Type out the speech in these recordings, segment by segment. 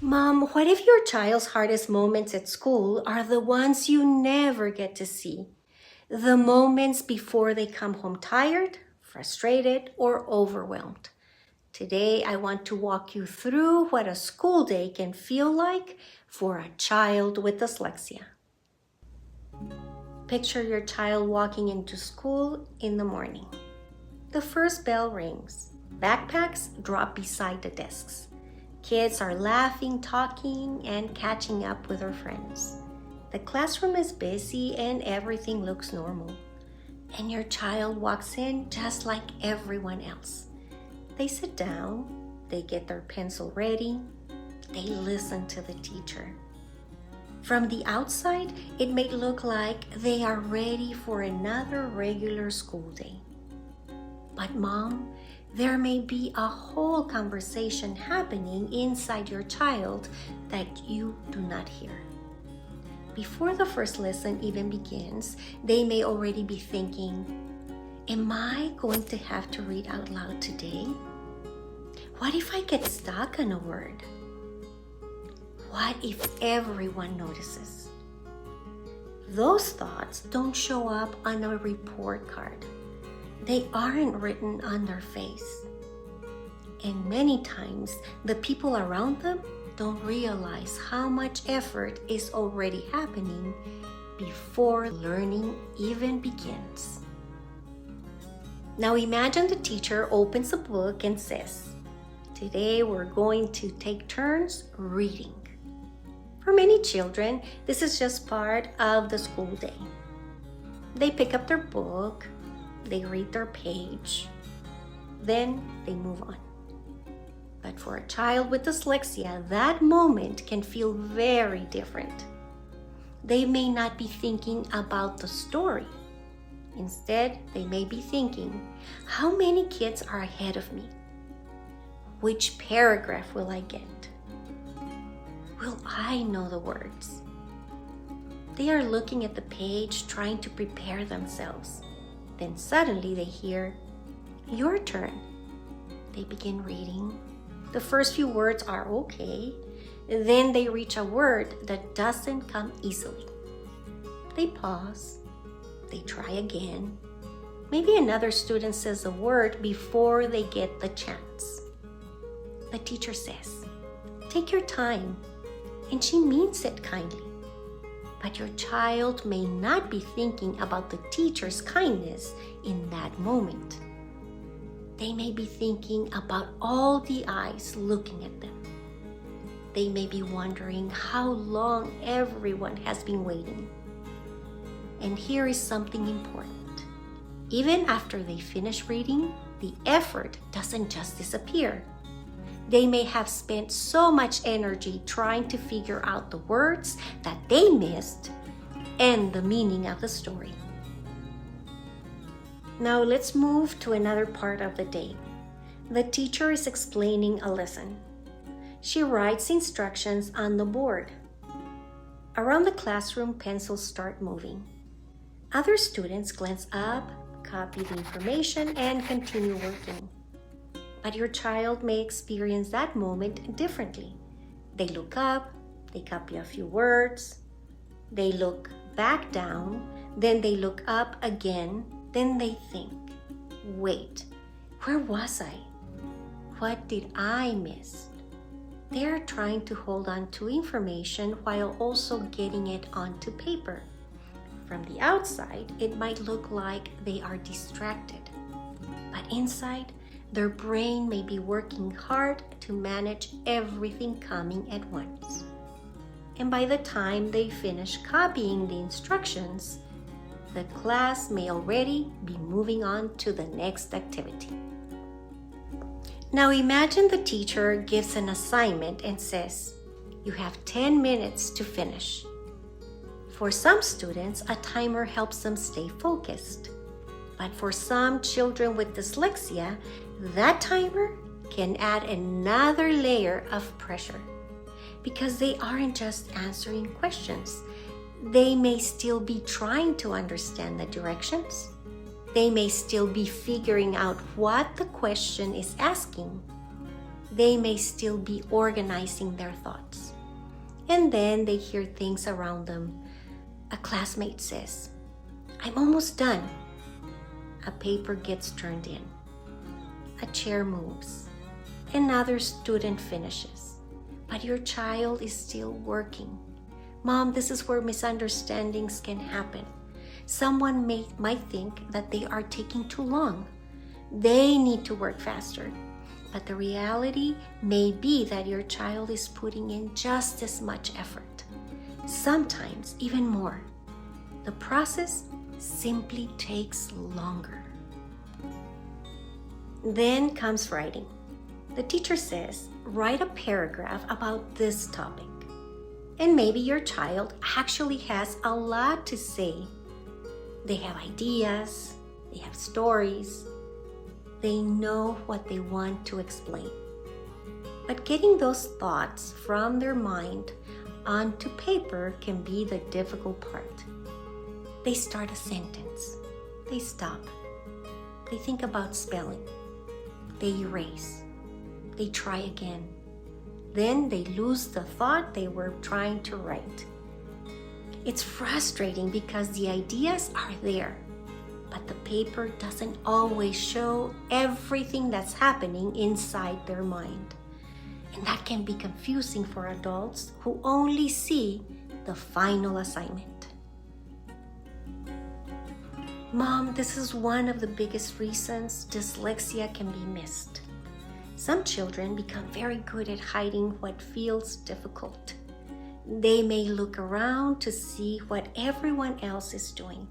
Mom, what if your child's hardest moments at school are the ones you never get to see? The moments before they come home tired, frustrated, or overwhelmed. Today, I want to walk you through what a school day can feel like for a child with dyslexia. Picture your child walking into school in the morning. The first bell rings. Backpacks drop beside the desks. Kids are laughing, talking, and catching up with their friends. The classroom is busy and everything looks normal. And your child walks in just like everyone else. They sit down, they get their pencil ready, they listen to the teacher. From the outside, it may look like they are ready for another regular school day. But Mom, there may be a whole conversation happening inside your child that you do not hear. Before the first lesson even begins, they may already be thinking, am I going to have to read out loud today? What if I get stuck on a word? What if everyone notices? Those thoughts don't show up on a report card. They aren't written on their face. And many times, the people around them don't realize how much effort is already happening before learning even begins. Now imagine the teacher opens a book and says, "Today we're going to take turns reading." For many children, this is just part of the school day. They pick up their book, they read their page, then they move on. But for a child with dyslexia, that moment can feel very different. They may not be thinking about the story. Instead, they may be thinking, how many kids are ahead of me? Which paragraph will I get? Will I know the words? They are looking at the page, trying to prepare themselves. Then suddenly they hear, "Your turn." They begin reading. The first few words are okay. Then they reach a word that doesn't come easily. They pause. They try again. Maybe another student says a word before they get the chance. The teacher says, "Take your time," and she means it kindly. But your child may not be thinking about the teacher's kindness in that moment. They may be thinking about all the eyes looking at them. They may be wondering how long everyone has been waiting. And here is something important. Even after they finish reading, the effort doesn't just disappear. They may have spent so much energy trying to figure out the words that they missed and the meaning of the story. Now let's move to another part of the day. The teacher is explaining a lesson. She writes instructions on the board. Around the classroom, pencils start moving. Other students glance up, copy the information, and continue working. But your child may experience that moment differently. They look up, they copy a few words, they look back down, then they look up again, then they think, wait, where was I? What did I miss? They are trying to hold on to information while also getting it onto paper. From the outside, it might look like they are distracted, but inside, their brain may be working hard to manage everything coming at once. And by the time they finish copying the instructions, the class may already be moving on to the next activity. Now imagine the teacher gives an assignment and says, "You have 10 minutes to finish." For some students, a timer helps them stay focused. But for some children with dyslexia, that timer can add another layer of pressure because they aren't just answering questions. They may still be trying to understand the directions. They may still be figuring out what the question is asking. They may still be organizing their thoughts. And then they hear things around them. A classmate says, "I'm almost done." A paper gets turned in. A chair moves. Another student finishes. But your child is still working. Mom, this is where misunderstandings can happen. Someone might think that they are taking too long. They need to work faster. But the reality may be that your child is putting in just as much effort, sometimes even more. The process simply takes longer. Then comes writing. The teacher says, write a paragraph about this topic. And maybe your child actually has a lot to say. They have ideas, they have stories, they know what they want to explain. But getting those thoughts from their mind onto paper can be the difficult part. They start a sentence, they stop, they think about spelling, they erase, they try again. Then they lose the thought they were trying to write. It's frustrating because the ideas are there, but the paper doesn't always show everything that's happening inside their mind. And that can be confusing for adults who only see the final assignment. Mom, this is one of the biggest reasons dyslexia can be missed. Some children become very good at hiding what feels difficult. They may look around to see what everyone else is doing.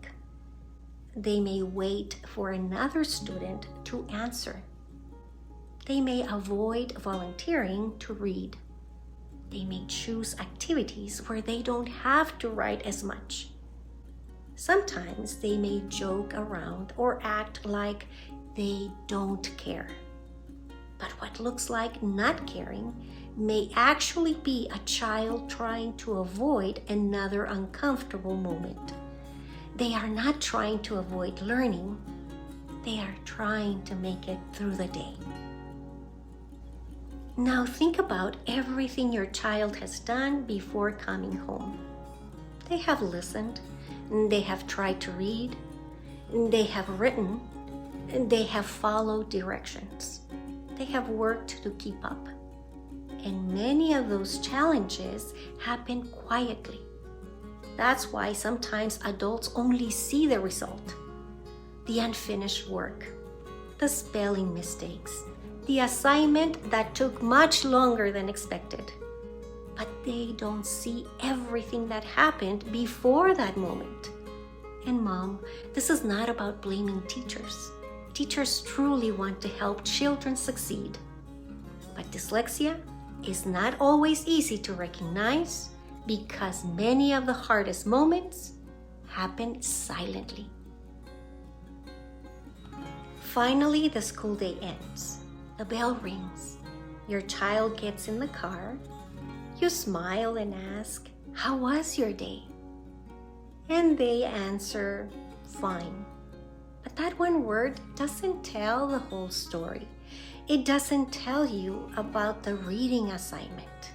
They may wait for another student to answer. They may avoid volunteering to read. They may choose activities where they don't have to write as much. Sometimes they may joke around or act like they don't care. But what looks like not caring may actually be a child trying to avoid another uncomfortable moment. They are not trying to avoid learning. They are trying to make it through the day. Now think about everything your child has done before coming home. They have listened, they have tried to read, they have written, and they have followed directions. They have worked to keep up. And many of those challenges happen quietly. That's why sometimes adults only see the result. The unfinished work, the spelling mistakes, the assignment that took much longer than expected. But they don't see everything that happened before that moment. And Mom, this is not about blaming teachers. Teachers truly want to help children succeed. But dyslexia is not always easy to recognize because many of the hardest moments happen silently. Finally, the school day ends. The bell rings. Your child gets in the car. You smile and ask, "How was your day?" And they answer, "Fine." But that one word doesn't tell the whole story. It doesn't tell you about the reading assignment,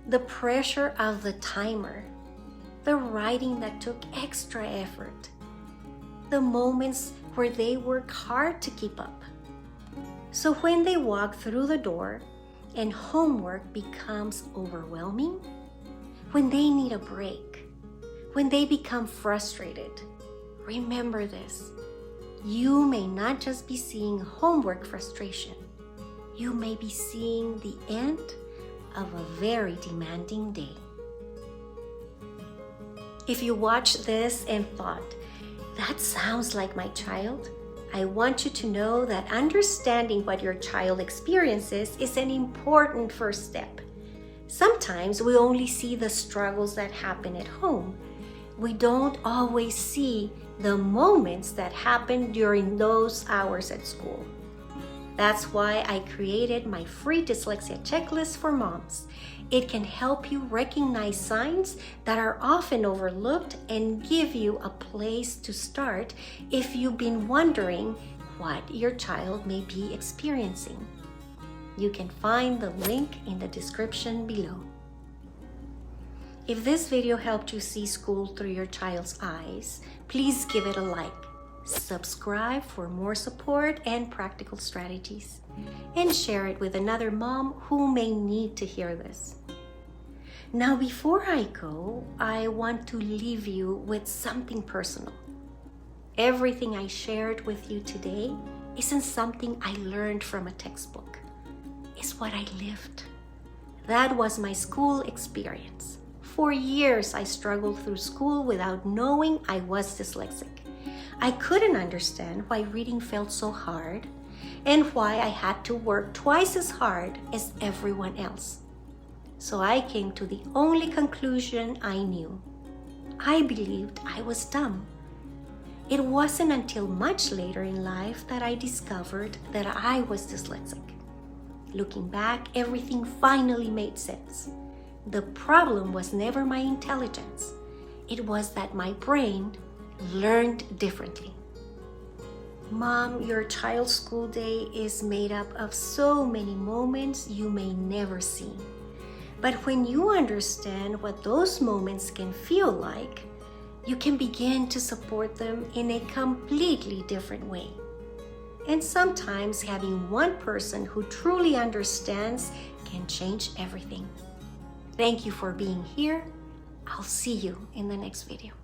the pressure of the timer, the writing that took extra effort, the moments where they work hard to keep up. So when they walk through the door and homework becomes overwhelming, when they need a break, when they become frustrated, remember this. You may not just be seeing homework frustration. You may be seeing the end of a very demanding day. If you watched this and thought, "That sounds like my child," I want you to know that understanding what your child experiences is an important first step. Sometimes we only see the struggles that happen at home. We don't always see the moments that happen during those hours at school. That's why I created my free dyslexia checklist for moms. It can help you recognize signs that are often overlooked and give you a place to start if you've been wondering what your child may be experiencing. You can find the link in the description below. If this video helped you see school through your child's eyes, please give it a like. Subscribe for more support and practical strategies, and share it with another mom who may need to hear this. Now, before I go, I want to leave you with something personal. Everything I shared with you today isn't something I learned from a textbook. It's what I lived. That was my school experience. For years, I struggled through school without knowing I was dyslexic. I couldn't understand why reading felt so hard and why I had to work twice as hard as everyone else. So I came to the only conclusion I knew. I believed I was dumb. It wasn't until much later in life that I discovered that I was dyslexic. Looking back, everything finally made sense. The problem was never my intelligence. It was that my brain learned differently. Mom, your child's school day is made up of so many moments you may never see. But when you understand what those moments can feel like, you can begin to support them in a completely different way. And sometimes having one person who truly understands can change everything. Thank you for being here. I'll see you in the next video.